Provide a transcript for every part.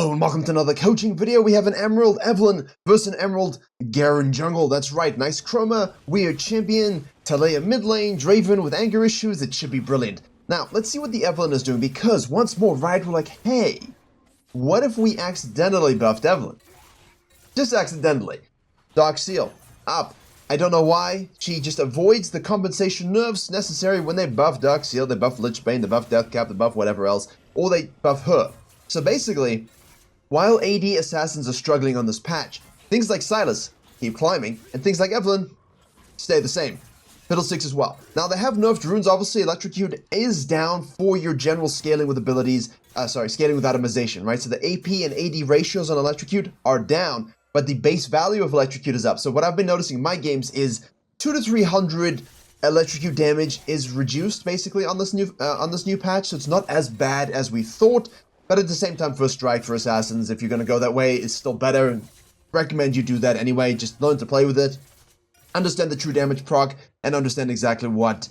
Hello and welcome to another coaching video. We have an Emerald Evelynn versus an Emerald Garen jungle. That's right, nice chroma, weird champion, Taliyah mid lane, Draven with anger issues. It should be brilliant. Now, let's see what the Evelynn is doing, because once more, right, we're like, hey, what if we accidentally buffed Evelynn? Just accidentally. Dark Seal, up. I don't know why. She just avoids the compensation nerfs necessary when they buff Dark Seal. They buff Lichbane, they buff Deathcap, they buff whatever else, or they buff her. So basically, while AD assassins are struggling on this patch, things like Sylas keep climbing, and things like Evelynn stay the same. Fiddlesticks as well. Now, they have nerfed runes, obviously. Electrocute is down for your general scaling with abilities, scaling with atomization, right? So the AP and AD ratios on Electrocute are down, but the base value of Electrocute is up. So what I've been noticing in my games is 200 to 300 Electrocute damage is reduced, basically, on this new patch, so it's not as bad as we thought. But at the same time, First Strike for Assassins, if you're going to go that way, is still better. Recommend you do that anyway. Just learn to play with it. Understand the true damage proc, and understand exactly what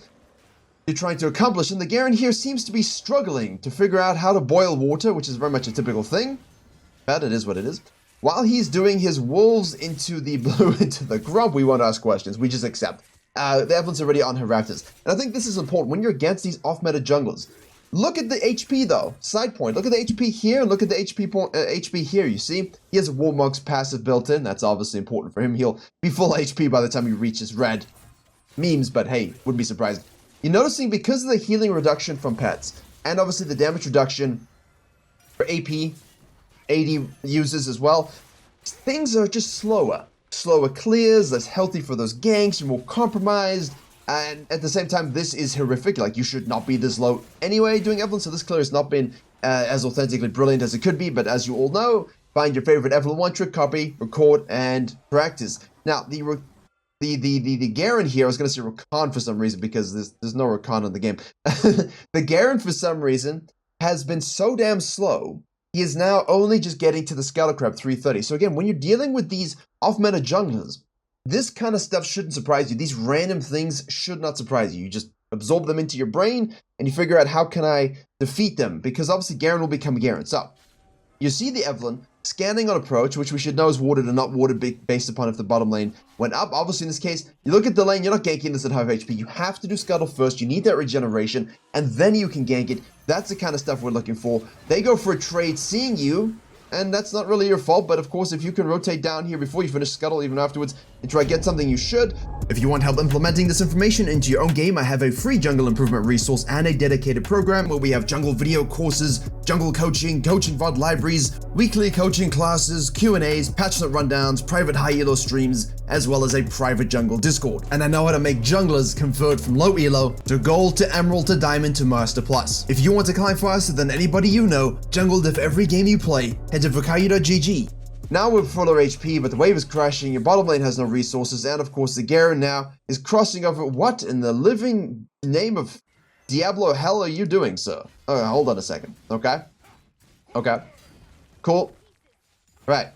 you're trying to accomplish. And the Garen here seems to be struggling to figure out how to boil water, which is very much a typical thing. But it is what it is. While he's doing his wolves into the blue, into the grump, we won't ask questions. We just accept. The Evelynn's already on her Raptors. And I think this is important. When you're against these off-meta junglers, look at the HP though. Side point. Look at the HP here. And look at the HP here. You see, he has a Warmog's passive built in. That's obviously important for him. He'll be full HP by the time he reaches red. Memes, but hey, wouldn't be surprised. You're noticing because of the healing reduction from pets, and obviously the damage reduction for AP, AD uses as well, things are just slower. Slower clears, less healthy for those ganks, you're more compromised. And at the same time, this is horrific. Like, you should not be this low anyway doing Evelynn, so this clear has not been as authentically brilliant as it could be. But as you all know, find your favorite Evelynn one-trick, copy, record, and practice. Now, the Garen here, I was going to say Rakan for some reason, because there's no Rakan in the game. The Garen, for some reason, has been so damn slow, he is now only just getting to the Scuttle Crab 330. So again, when you're dealing with these off-meta junglers, this kind of stuff shouldn't surprise you. These random things should not surprise you. You just absorb them into your brain, and you figure out, how can I defeat them? Because obviously Garen will become Garen. So, you see the Evelynn scanning on approach, which we should know is warded and not warded based upon if the bottom lane went up. Obviously in this case, you look at the lane, you're not ganking this at high HP. You have to do Scuttle first. You need that regeneration, and then you can gank it. That's the kind of stuff we're looking for. They go for a trade, seeing you, and that's not really your fault, but of course, if you can rotate down here before you finish Scuttle, even afterwards, and try to get something, you should. If you want help implementing this information into your own game, I have a free jungle improvement resource and a dedicated program where we have jungle video courses, jungle coaching VOD libraries, weekly coaching classes, Q&As, patch note rundowns, private high elo streams, as well as a private jungle Discord. And I know how to make junglers convert from low elo to gold to emerald to diamond to master plus. If you want to climb faster than anybody you know, jungle diff every game you play, head to Virkayu.gg. Now we're fuller HP, but the wave is crashing, your bottom lane has no resources, and of course the Garen now is crossing over. What in the living name of Diablo hell are you doing, sir? Oh, hold on a second. Okay. Cool. Right.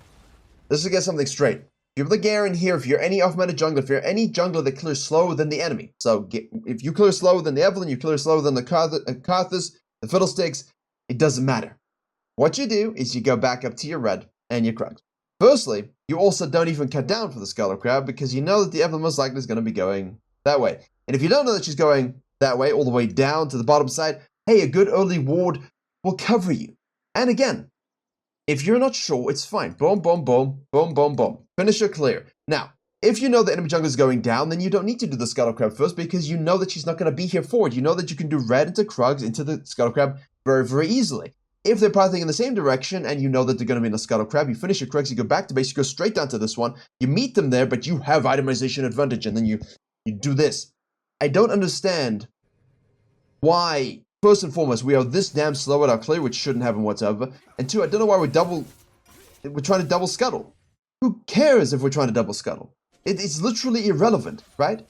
Let's just get something straight. If you're the Garen here, if you're any off-meta jungler, if you're any jungler that clears slower than the enemy, so if you clear slower than the Evelynn, you clear slower than the Karthus, the Fiddlesticks, it doesn't matter. What you do is you go back up to your red and your Krugs. Firstly, you also don't even cut down for the Scuttle Crab, because you know that the Evelynn most likely is going to be going that way. And if you don't know that she's going that way, all the way down to the bottom side, hey, a good early ward will cover you. And again, if you're not sure, it's fine. Boom, boom, boom, boom, boom, boom. Finish your clear. Now, if you know the enemy jungler is going down, then you don't need to do the Scuttle Crab first, because you know that she's not going to be here forward. You know that you can do red into Krugs into the Scuttle Crab very, very easily. If they're pathing in the same direction, and you know that they're going to be in a Scuttle Crab, you finish your Krugs, you go back to base, you go straight down to this one, you meet them there, but you have itemization advantage, and then you do this. I don't understand why, first and foremost, we are this damn slow at our clear, which shouldn't happen whatsoever, and two, I don't know why we're trying to double Scuttle. Who cares if we're trying to double Scuttle? It's literally irrelevant, right?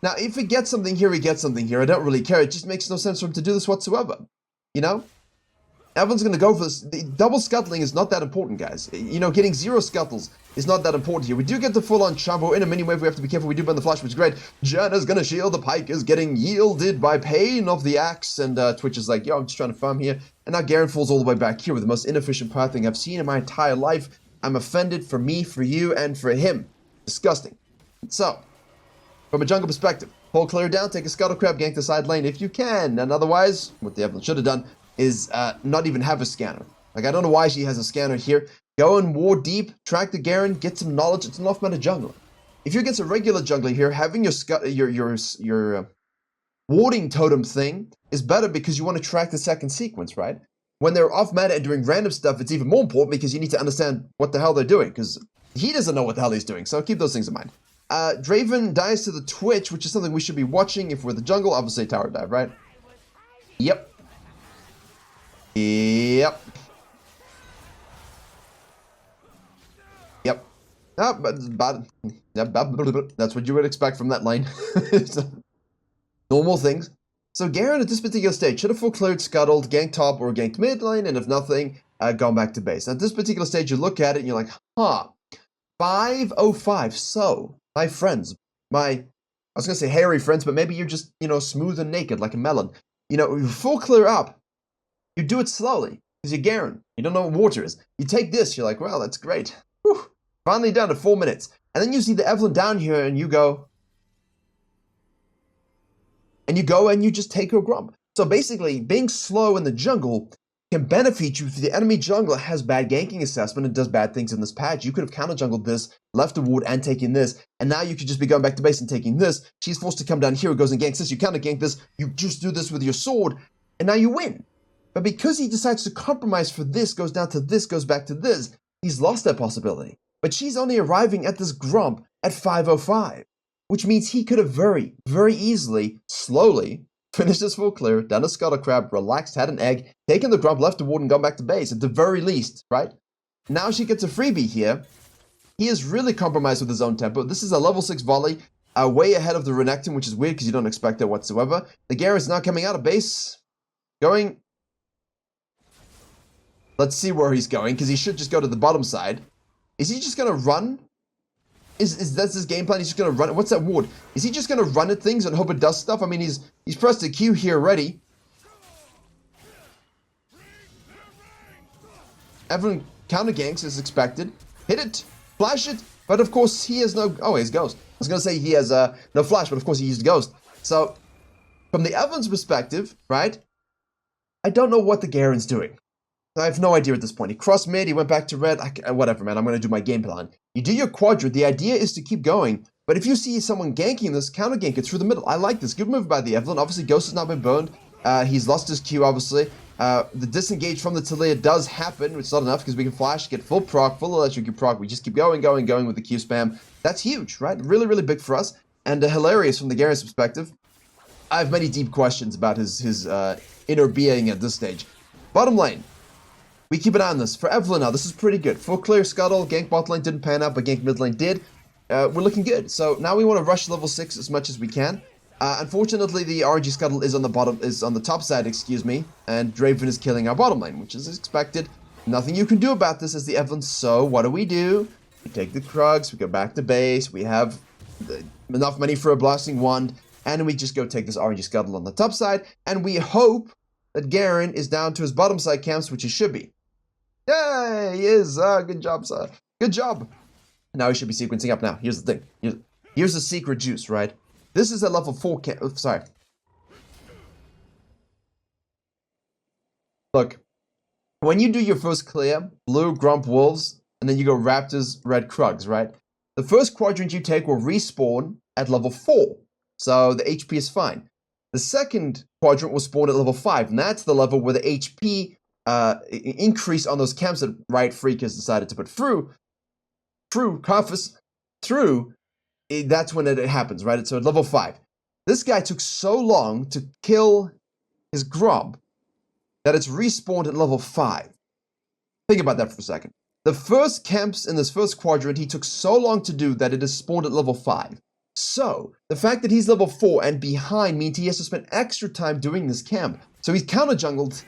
Now, if he gets something here, he gets something here. I don't really care. It just makes no sense for him to do this whatsoever, you know? Everyone's going to go for this. The double scuttling is not that important, guys. You know, getting 0 scuttles is not that important here. We do get the full-on Chambo in a mini-wave. We have to be careful. We do burn the flash, which is great. Janna's going to shield. The Pike is getting yielded by pain of the axe. And Twitch is like, yo, I'm just trying to farm here. And now Garen falls all the way back here with the most inefficient pathing I've seen in my entire life. I'm offended for me, for you, and for him. Disgusting. So, from a jungle perspective, pull clear down, take a scuttle crab, gank the side lane if you can. And otherwise, what the Evelynn should have done is not even have a scanner. Like, I don't know why she has a scanner here. Go and war deep, track the Garen, get some knowledge. It's an off-meta jungler. If you're against a regular jungler here, having your warding totem thing is better because you want to track the second sequence, right? When they're off-meta and doing random stuff, it's even more important because you need to understand what the hell they're doing, because he doesn't know what the hell he's doing, so keep those things in mind. Draven dies to the Twitch, which is something we should be watching if we're the jungle. Obviously, tower dive, right? Yep. Yep. Yep. That's what you would expect from that lane. Normal things. So Garen at this particular stage should have full cleared, scuttled, ganked top or ganked mid lane, and if nothing, gone back to base. At this particular stage, you look at it and you're like, huh, 505. So, my friends, I was going to say hairy friends, but maybe you're just, smooth and naked like a melon. You full clear up. You do it slowly because you're Garen. You don't know what water is. You take this, you're like, well, that's great. Whew. Finally down to 4 minutes. And then you see the Evelynn down here and you go, and you just take her grump. So basically, being slow in the jungle can benefit you if the enemy jungler has bad ganking assessment and does bad things in this patch. You could have counter jungled this, left a ward and taken this, and now you could just be going back to base and taking this. She's forced to come down here, goes and ganks this, you counter gank this, you just do this with your sword, and now you win. But because he decides to compromise for this, goes down to this, goes back to this, he's lost that possibility. But she's only arriving at this grump at 505, which means he could have very, very easily, slowly, finished his full clear, done a scuttle crab, relaxed, had an egg, taken the grump, left the ward, and gone back to base, at the very least, right? Now she gets a freebie here. He is really compromised with his own tempo. This is a level 6 volley, way ahead of the Renekton, which is weird because you don't expect that whatsoever. The Garen is now coming out of base, going... Let's see where he's going, because he should just go to the bottom side. Is he just going to run? Is that his game plan? He's just going to run it? What's that ward? Is he just going to run at things and hope it does stuff? I mean, he's pressed a Q here already. Evelynn counter ganks as expected. Hit it. Flash it. But of course, he has no... Oh, he has Ghost. I was going to say he has no flash, but of course he used Ghost. So, from the Evelynn's perspective, right? I don't know what the Garen's doing. I have no idea at this point. He crossed mid, he went back to red. Whatever, man. I'm going to do my game plan. You do your quadrant. The idea is to keep going. But if you see someone ganking this, counter gank it through the middle. I like this. Good move by the Evelynn. Obviously, Ghost has not been burned. He's lost his Q, obviously. The disengage from the Taliyah does happen. It's not enough because we can flash, get full proc, full electric proc. We just keep going with the Q spam. That's huge, right? Really, really big for us. And hilarious from the Garen's perspective. I have many deep questions about his inner being at this stage. Bottom lane. We keep an eye on this. For Evelynn now, this is pretty good. Full clear scuttle, gank bot lane didn't pan out, but gank mid lane did. We're looking good. So now we want to rush level 6 as much as we can. Unfortunately, the RNG scuttle is on the top side, excuse me, and Draven is killing our bottom lane, which is expected. Nothing you can do about this as the Evelynn. So what do? We take the Krugs, we go back to base, we have enough money for a blasting wand, and we just go take this RNG scuttle on the top side, and we hope that Garen is down to his bottom side camps, which he should be. Yay, he is. Good job, sir. Good job. Now he should be sequencing up now. Here's the thing. Here's the secret juice, right? This is a level 4 camp. Oh, sorry. Look. When you do your first clear, blue, grump, wolves, and then you go raptors, red, krugs, right? The first quadrant you take will respawn at level 4. So the HP is fine. The second quadrant will spawn at level 5, and that's the level where the HP increase on those camps that Riot Freak has decided to put through, that's when it happens, right? So at level 5. This guy took so long to kill his grub that it's respawned at level 5. Think about that for a second. The first camps in this first quadrant, he took so long to do that it is spawned at level 5. So, the fact that he's level 4 and behind means he has to spend extra time doing this camp. So he's counter-jungled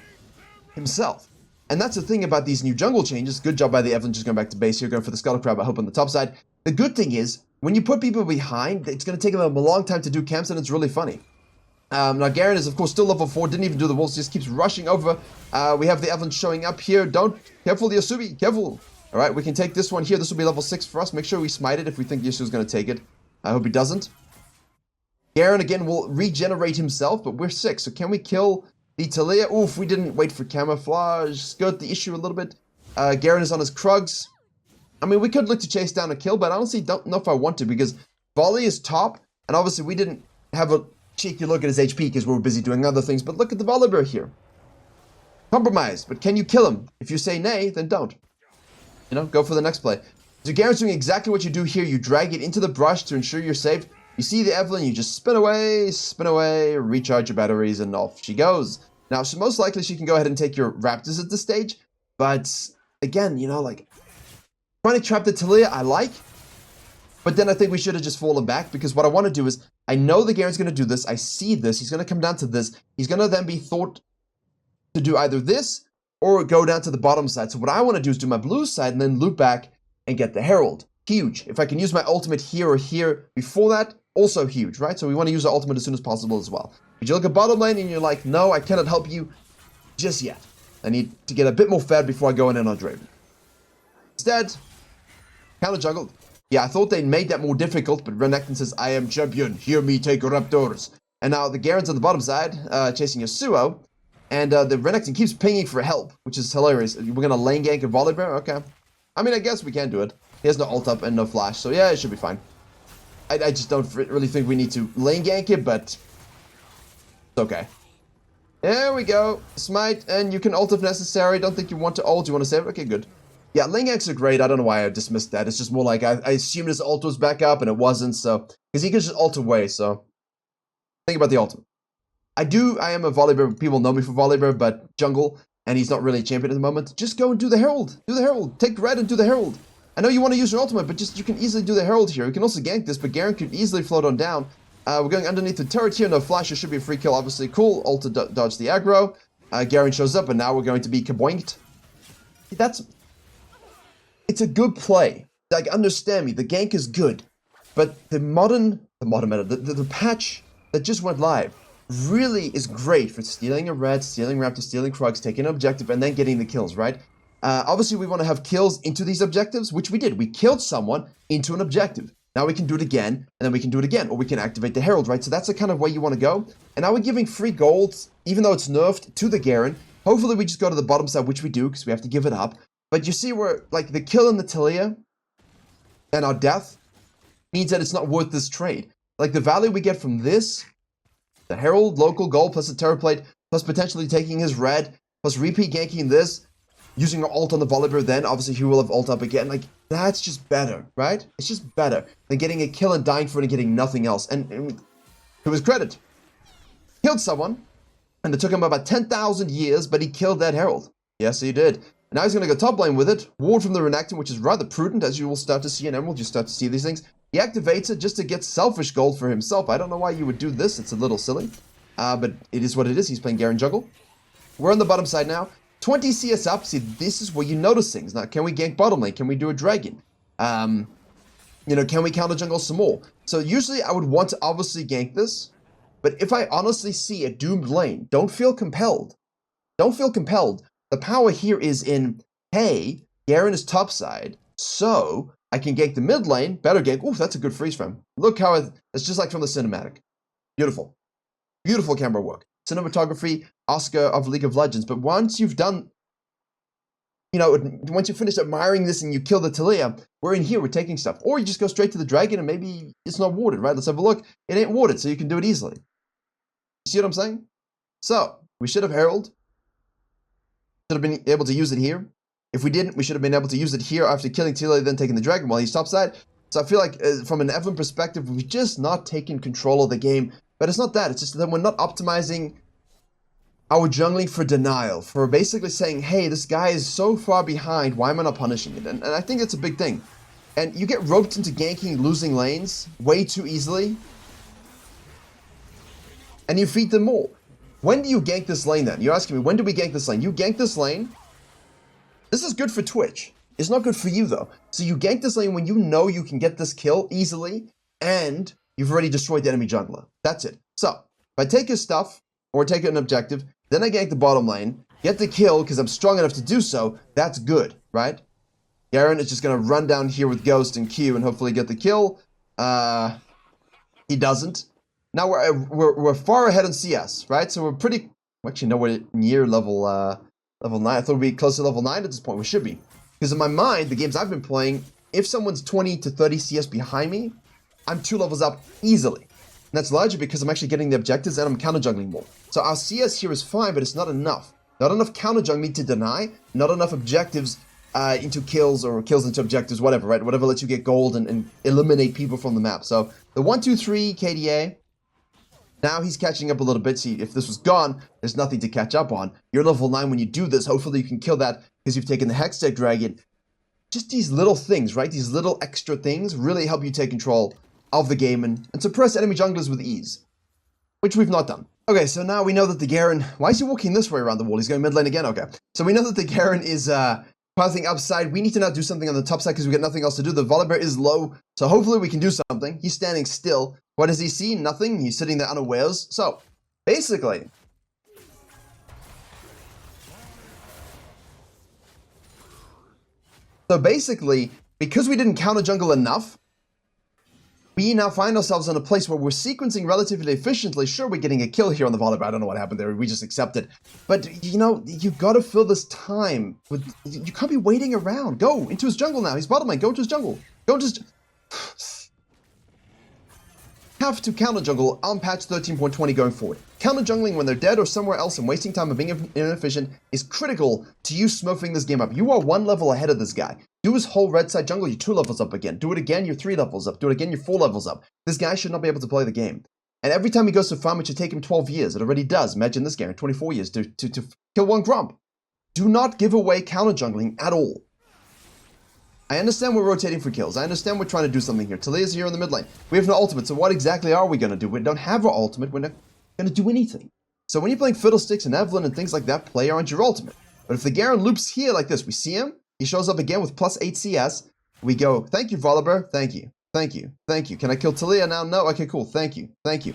himself. And that's the thing about these new jungle changes. Good job by the Evelynn just going back to base here, going for the Scuttle Crab, I hope on the top side. The good thing is, when you put people behind, it's going to take them a long time to do camps, and it's really funny. Now Garen is of course still level 4, didn't even do the walls, just keeps rushing over. We have the Evelynn showing up here. Careful the Yasubi, careful. Alright, we can take this one here. This will be level 6 for us. Make sure we smite it if we think Yasuo's going to take it. I hope he doesn't. Garen again will regenerate himself, but we're 6. So can we kill the Talia? Oof, we didn't wait for camouflage. Skirt the issue a little bit. Garen is on his Krugs. I mean, we could look to chase down a kill, but I honestly don't know if I want to because Volley is top, and obviously we didn't have a cheeky look at his HP because we were busy doing other things, but look at the Volibear here. Compromise, but can you kill him? If you say nay, then don't. You know, go for the next play. So Garen's doing exactly what you do here. You drag it into the brush to ensure you're safe. You see the Evelynn, you just spin away, recharge your batteries, and off she goes. Now, most likely she can go ahead and take your Raptors at this stage, but again, you know, like, trying to trap the Talia, I like, but then I think we should have just fallen back, because what I want to do is, I know the Garen's going to do this, I see this, he's going to come down to this, he's going to then be thought to do either this, or go down to the bottom side. So what I want to do is do my blue side, and then loop back and get the Herald. Huge. If I can use my ultimate here or here before that, also huge, right? So we want to use our ultimate as soon as possible as well. But you look at bottom lane and you're like, no, I cannot help you just yet. I need to get a bit more fed before I go in on Draven. Instead, counter jungle. Yeah, I thought they made that more difficult, but Renekton says, I am champion, hear me take Raptors. And now the Garen's on the bottom side, chasing Yasuo, and the Renekton keeps pinging for help, which is hilarious. We're going to lane gank a Volibear? Okay. I mean, I guess we can do it. He has no ult up and no flash, so yeah, it should be fine. I just don't really think we need to lane gank it, but it's okay. There we go. Smite, and you can ult if necessary. Don't think you want to ult. You want to save it? Okay, good. Yeah, lane ganks are great. I don't know why I dismissed that. It's just more like I assumed his ult was back up, and it wasn't, so... Because he could just ult away, so... Think about the ultimate. I am a Volibear. People know me for Volibear, but jungle, and he's not really a champion at the moment. Just go and do the Herald. Do the Herald. Take red and do the Herald. I know you want to use your ultimate, but just you can easily do the Herald here. You can also gank this, but Garen could easily float on down. We're going underneath the turret here. No flash. It should be a free kill, obviously. Cool. Ult to dodge the aggro. Garen shows up, and now we're going to be kaboinked. It's a good play. Like, understand me. The gank is good, but the patch that just went live really is great for stealing a red, stealing Raptor, stealing Krugs, taking an objective, and then getting the kills, right? Obviously, we want to have kills into these objectives, which we did. We killed someone into an objective. Now we can do it again, and then we can do it again, or we can activate the Herald, right? So that's the kind of way you want to go. And now we're giving free gold, even though it's nerfed, to the Garen. Hopefully, we just go to the bottom side, which we do, because we have to give it up. But you see where, like, the kill in the Talia and our death means that it's not worth this trade. Like, the value we get from this, the Herald, local gold, plus the Terror Plate, plus potentially taking his red, plus repeat ganking this, using our ult on the Volibear, then obviously he will have ult up again. Like, that's just better, right? It's just better than getting a kill and dying for it and getting nothing else. And to his credit, killed someone, and it took him about 10,000 years, but he killed that Herald. Yes, he did. And now he's going to go top lane with it, ward from the Renekton, which is rather prudent, as you will start to see in Emerald. You start to see these things. He activates it just to get selfish gold for himself. I don't know why you would do this. It's a little silly. But it is what it is. He's playing Garen jungle. We're on the bottom side now. 20 CS up. See, this is where you notice things. Now, can we gank bottom lane? Can we do a dragon? You know, can we counter jungle some more? So usually I would want to obviously gank this. But if I honestly see a doomed lane, don't feel compelled. Don't feel compelled. The power here is in, hey, Garen is top side, so I can gank the mid lane, better gank. Ooh, that's a good freeze frame. Look how it's just like from the cinematic. Beautiful. Beautiful camera work. Cinematography, Oscar of League of Legends. But once you've done, you know, once you finish admiring this and you kill the Talia, we're in here, we're taking stuff. Or you just go straight to the dragon and maybe it's not warded, right? Let's have a look. It ain't warded, so you can do it easily. You see what I'm saying? So, we should have Herald. Should have been able to use it here. If we didn't, we should have been able to use it here after killing Talia, then taking the dragon while he's topside. So I feel like from an Evelynn perspective, we've just not taken control of the game. But it's not that. It's just that we're not optimizing our jungling for denial. For basically saying, hey, this guy is so far behind, why am I not punishing it? And I think that's a big thing. And you get roped into ganking, losing lanes way too easily. And you feed them more. When do you gank this lane then? You're asking me, when do we gank this lane? You gank this lane. This is good for Twitch. It's not good for you though. So you gank this lane when you know you can get this kill easily and you've already destroyed the enemy jungler. That's it. So I take his stuff, or take an objective, then I gank the bottom lane, get the kill because I'm strong enough to do so, that's good, right? Garen is just going to run down here with Ghost and Q and hopefully get the kill. He doesn't. Now we're far ahead on CS, right? So we're pretty... Actually, no, we're near level 9. I thought we'd be close to level 9 at this point. We should be. Because in my mind, the games I've been playing, if someone's 20 to 30 CS behind me, I'm 2 levels up easily. And that's largely because I'm actually getting the objectives and I'm counter-jungling more. So our CS here is fine, but it's not enough. Not enough counter-jungling to deny, not enough objectives into kills or kills into objectives, whatever, right? Whatever lets you get gold and eliminate people from the map. So the 1-2-3 KDA, now he's catching up a little bit. See, if this was gone, there's nothing to catch up on. You're level 9 when you do this. Hopefully you can kill that because you've taken the Hextech Dragon. Just these little things, right? These little extra things really help you take control of the game and suppress enemy junglers with ease, which we've not done. Okay, so now we know that the Garen... Why is he walking this way around the wall? He's going mid lane again? Okay. So we know that the Garen is pathing upside. We need to now do something on the top side because we got nothing else to do. The Volibear is low, so hopefully we can do something. He's standing still. What does he see? Nothing. He's sitting there unawares. So, basically... because we didn't counter jungle enough, we now find ourselves in a place where we're sequencing relatively efficiently. Sure, we're getting a kill here on the Volibear. I don't know what happened there. We just accept it. But, you know, you got to fill this time. You can't be waiting around. Go into his jungle now. He's bottom lane. Go to his jungle. Go to his... Have to counter jungle on patch 13.20 going forward. Counter jungling when they're dead or somewhere else and wasting time and being inefficient is critical to you smurfing this game up. You are 1 level ahead of this guy. Do his whole red side jungle, you're 2 levels up again. Do it again, you're 3 levels up. Do it again, you're 4 levels up. This guy should not be able to play the game. And every time he goes to farm, it should take him 12 years. It already does. Imagine this guy in 24 years to kill 1 Grump. Do not give away counter jungling at all. I understand we're rotating for kills. I understand we're trying to do something here. Talia's here in the mid lane. We have no ultimate, so what exactly are we going to do? We don't have our ultimate. We're not going to do anything. So when you're playing Fiddlesticks and Evelynn and things like that, play around your ultimate. But if the Garen loops here like this, we see him. He shows up again with plus 8 CS. We go, thank you, Volibear. Thank you. Thank you. Thank you. Can I kill Talia now? No? Okay, cool. Thank you. Thank you.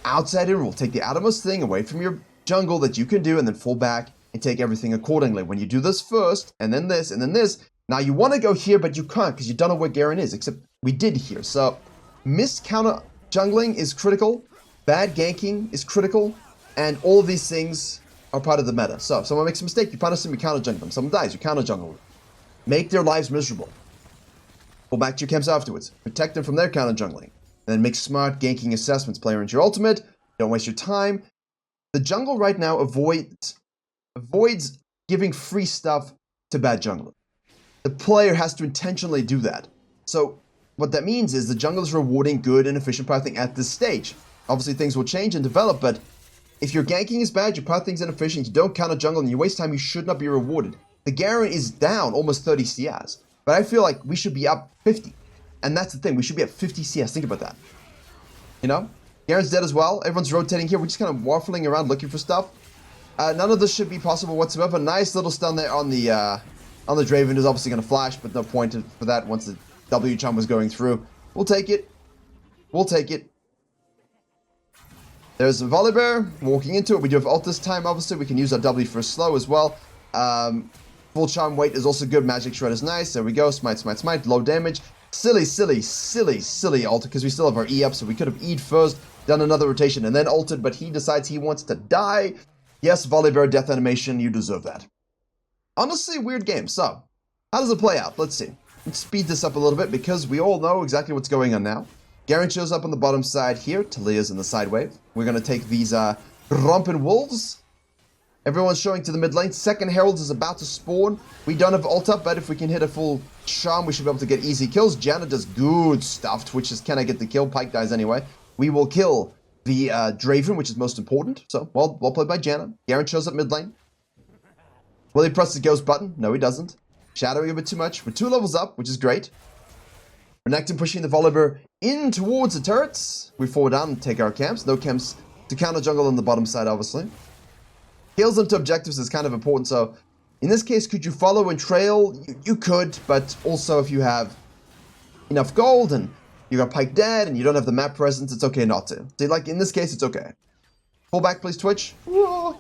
Outside in rule. Take the outermost thing away from your jungle that you can do and then fall back and take everything accordingly. When you do this first, and then this, and then this, now you want to go here, but you can't because you don't know where Garen is, except we did here. So, missed counter jungling is critical, bad ganking is critical, and all of these things are part of the meta. So, if someone makes a mistake, you punish them, you counter jungle them. Someone dies, you counter jungle them. Make their lives miserable. Go back to your camps afterwards. Protect them from their counter jungling. And then make smart ganking assessments. Play around your ultimate. Don't waste your time. The jungle right now avoids giving free stuff to bad junglers. The player has to intentionally do that. So what that means is the jungle is rewarding good and efficient pathing at this stage. Obviously things will change and develop, but if your ganking is bad, your pathing is inefficient, you don't counter jungle, and you waste time, you should not be rewarded. The Garen is down almost 30 CS, but I feel like we should be up 50. And that's the thing, we should be at 50 CS. Think about that. You know? Garen's dead as well. Everyone's rotating here. We're just kind of waffling around looking for stuff. None of this should be possible whatsoever. Nice little stun there on the Draven, who's obviously going to flash, but no point for that once the W chum was going through. We'll take it. We'll take it. There's a Volibear walking into it. We do have ult this time, obviously. We can use our W for a slow as well. Full charm weight is also good. Magic shred is nice. There we go. Smite, smite, smite. Low damage. Silly, silly, silly, silly ult, because we still have our E up, so we could have E'd first, done another rotation, and then ulted, but he decides he wants to die. Yes, Volibear death animation, you deserve that. Honestly, weird game. So, how does it play out? Let's see. Let's speed this up a little bit, because we all know exactly what's going on now. Garen shows up on the bottom side here. Talia's in the side wave. We're going to take these Rompin' Wolves. Everyone's showing to the mid lane. Second Herald is about to spawn. We don't have ult up, but if we can hit a full charm, we should be able to get easy kills. Janna does good stuff, which is, can I get the kill? Pyke dies anyway. We will kill the Draven, which is most important. So, well played by Janna. Garen shows up mid lane. Will he press the ghost button? No, he doesn't. Shadowing a bit too much. We're 2 levels up, which is great. Renekton pushing the Volibear in towards the turrets. We forward down and take our camps. No camps to counter jungle on the bottom side, obviously. Kills into objectives is kind of important, so in this case, could you follow and trail? You could, but also if you have enough gold and you got Pyke dead and you don't have the map presence, it's okay not to. See, like in this case, it's okay. Pull back, please, Twitch. Whoa.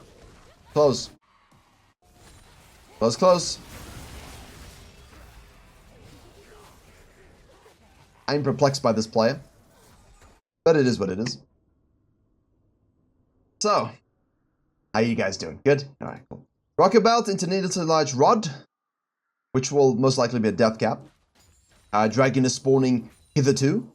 Close. Close, close. I'm perplexed by this player. But it is what it is. So, how you guys doing? Good? Alright, cool. Rocket belt into needlessly large rod, which will most likely be a death cap. Dragon is spawning hitherto.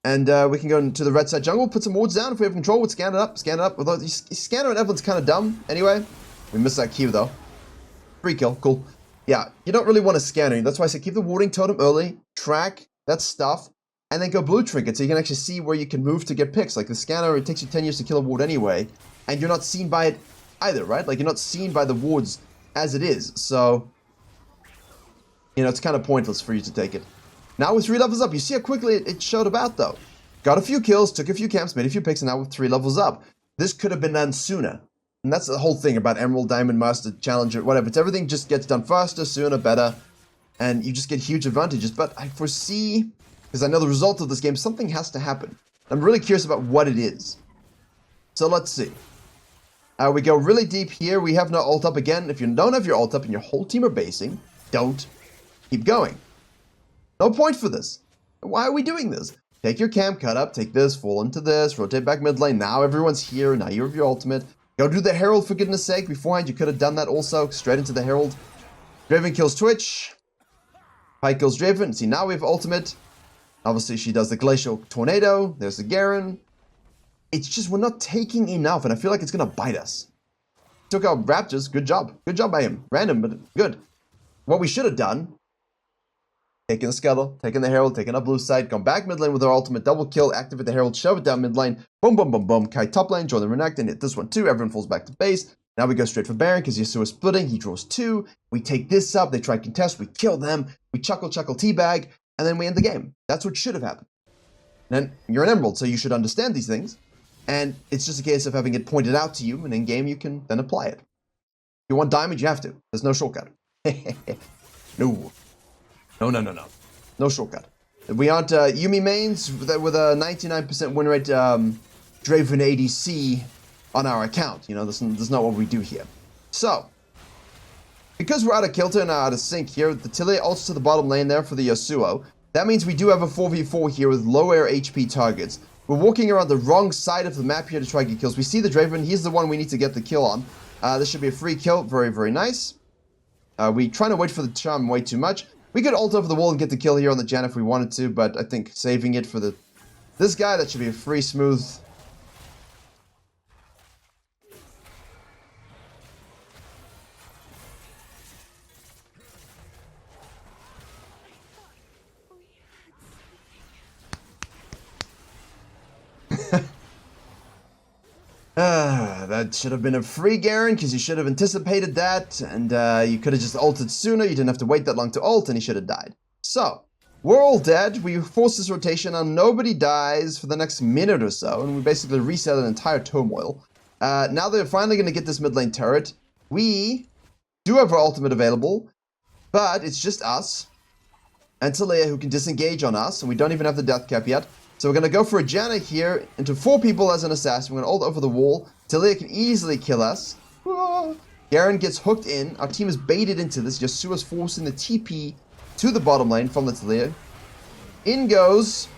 And we can go into the red side jungle, put some wards down. If we have control, we'll scan it up, scan it up. Although scanner and Evelynn's kind of dumb anyway. We missed that Q though. Free kill, cool. Yeah, you don't really want to scanner. That's why I say keep the warding totem early, track that stuff, and then go blue trinket so you can actually see where you can move to get picks. Like the scanner, it takes you 10 years to kill a ward anyway, and you're not seen by it either, right? Like you're not seen by the wards as it is. So, you know, it's kind of pointless for you to take it. Now with 3 levels up, you see how quickly it showed about though. Got a few kills, took a few camps, made a few picks, and now with 3 levels up. This could have been done sooner. And that's the whole thing about Emerald, Diamond, Master, Challenger, whatever. It's everything just gets done faster, sooner, better. And you just get huge advantages. But I foresee, because I know the result of this game, something has to happen. I'm really curious about what it is. So let's see. We go really deep here. We have no ult up again. If you don't have your ult up and your whole team are basing, don't keep going. No point for this. Why are we doing this? Take your camp, cut up, take this, fall into this, rotate back mid lane. Now everyone's here. Now you have your ultimate. Go do the Herald for goodness sake. Beforehand, you could have done that also. Straight into the Herald. Draven kills Twitch. Pike kills Draven. See, now we have ultimate. Obviously, she does the Glacial Tornado. There's the Garen. It's just we're not taking enough, and I feel like it's going to bite us. Took out Raptors. Good job. Good job by him. Random, but good. What we should have done, taking the Scuttle, taking the Herald, taking up blue side, gone back mid lane with our ultimate, double kill, activate the Herald, shove it down mid lane, boom, boom, boom, boom, kite top lane, join the Renekton, and hit this one too, everyone falls back to base. Now we go straight for Baron, because Yasuo's splitting, he draws 2, we take this up, they try to contest, we kill them, we chuckle, teabag, and then we end the game. That's what should have happened. And you're an Emerald, so you should understand these things, and it's just a case of having it pointed out to you, and in game you can then apply it. If you want Diamond, you have to. There's no shortcut. No. No shortcut. We aren't Yuumi mains with a 99% win rate Draven ADC on our account. You know, that's not what we do here. So, because we're out of kilter and out of sync here, the Tilly ults to the bottom lane there for the Yasuo. That means we do have a 4v4 here with lower HP targets. We're walking around the wrong side of the map here to try to get kills. We see the Draven. He's the one we need to get the kill on. This should be a free kill. Very, very nice. We trying to wait for the charm way too much. We could ult over the wall and get the kill here on the Jan if we wanted to, but I think saving it for this guy, that should be a free smooth. That should have been a free Garen, because you should have anticipated that, and you could have just ulted sooner. You didn't have to wait that long to ult, and he should have died. So, we're all dead. We forced this rotation on. Nobody dies for the next minute or so, and we basically reset an entire turmoil. Now they're finally going to get this mid lane turret. We do have our ultimate available, but it's just us and Taliyah who can disengage on us, and we don't even have the death cap yet. So we're going to go for a Janna here into 4 people as an assassin. We're going to ult over the wall. Taliyah can easily kill us. Garen gets hooked in. Our team is baited into this. Yasuo's forcing the TP to the bottom lane from the Taliyah. In goes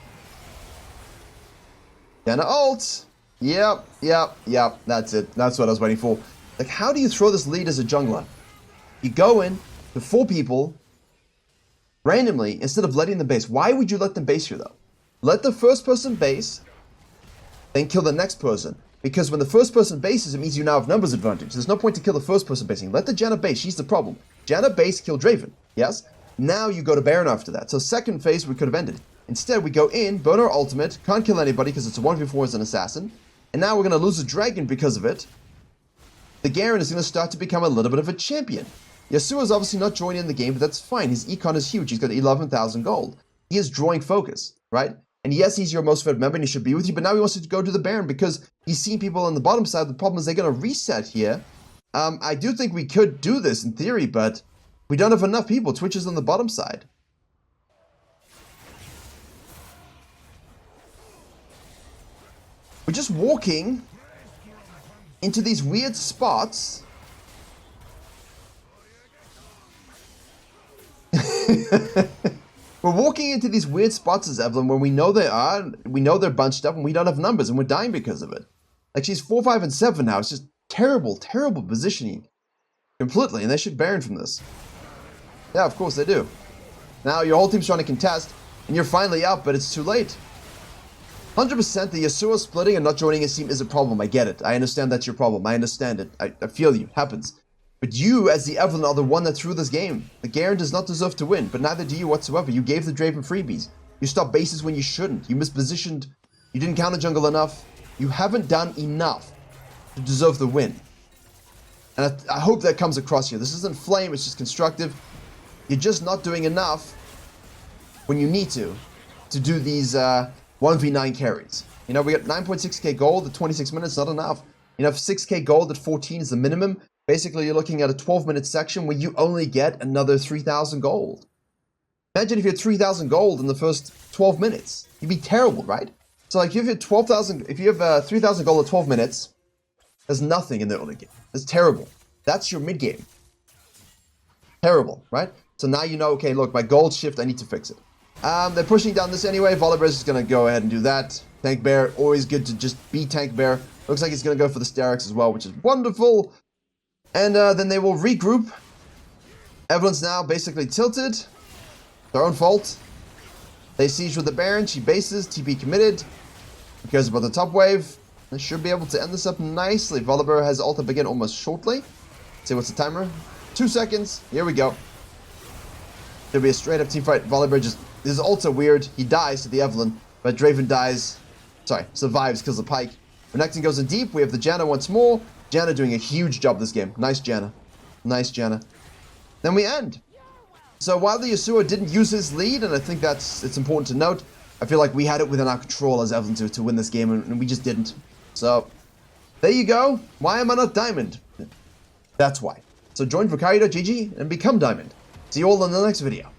Janna ult. Yep. That's it. That's what I was waiting for. Like, how do you throw this lead as a jungler? You go in to 4 people randomly instead of letting them base. Why would you let them base here, though? Let the first person base, then kill the next person. Because when the first person bases, it means you now have numbers advantage. There's no point to kill the first person basing. Let the Janna base. She's the problem. Janna base, kill Draven. Yes? Now you go to Baron after that. So second phase, we could have ended. Instead, we go in, burn our ultimate, can't kill anybody because it's a 1v4 as an assassin. And now we're going to lose a dragon because of it. The Garen is going to start to become a little bit of a champion. Yasuo is obviously not joining in the game, but that's fine. His econ is huge. He's got 11,000 gold. He is drawing focus, right? And yes, he's your most favored member and he should be with you, but now he wants to go to the Baron because he's seen people on the bottom side. The problem is they're going to reset here. I do think we could do this in theory, but we don't have enough people. Twitch is on the bottom side. We're just walking into these weird spots. We're walking into these weird spots as Evelynn when we know they're bunched up and we don't have numbers and we're dying because of it. Like she's 4, 5, and 7 now. It's just terrible, terrible positioning. Completely, and they should Baron from this. Yeah, of course they do. Now your whole team's trying to contest, and you're finally up, but it's too late. 100% the Yasuo splitting and not joining his team is a problem. I get it. I understand that's your problem. I understand it. I feel you. It happens. But you, as the Evelynn, are the one that threw this game. The Garen does not deserve to win, but neither do you whatsoever. You gave the Draven freebies. You stopped bases when you shouldn't. You mispositioned. You didn't counter jungle enough. You haven't done enough to deserve the win. And I hope that comes across here. This isn't flame, it's just constructive. You're just not doing enough when you need to do these 1v9 carries. You know, we got 9.6k gold at 26 minutes, not enough. You know, 6k gold at 14 is the minimum. Basically, you're looking at a 12-minute section where you only get another 3,000 gold. Imagine if you had 3,000 gold in the first 12 minutes. You'd be terrible, right? So, like, if you have 3,000 gold at 12 minutes, there's nothing in the early game. That's terrible. That's your mid game. Terrible, right? So now you know, okay, look, my gold shift, I need to fix it. They're pushing down this anyway. Volibear is going to go ahead and do that. Tank Bear, always good to just be Tank Bear. Looks like he's going to go for the Sterix as well, which is wonderful. And then they will regroup. Evelynn's now basically tilted. Their own fault. They siege with the Baron. She bases. TP committed. Who cares about the top wave? They should be able to end this up nicely. Volibear has ult up again almost shortly. Let's see, what's the timer? 2 seconds. Here we go. There'll be a straight up team fight. Volibear just... His ults are weird. He dies to the Evelynn. But Draven dies. Sorry, survives, kills the Pike. Renekton goes in deep. We have the Janna once more. Janna doing a huge job this game. Nice Janna. Nice Janna. Then we end. So while the Yasuo didn't use his lead, and I think it's important to note, I feel like we had it within our control as Evelynn to win this game, and we just didn't. So, there you go. Why am I not Diamond? That's why. So join Virkayu.gg and become Diamond. See you all in the next video.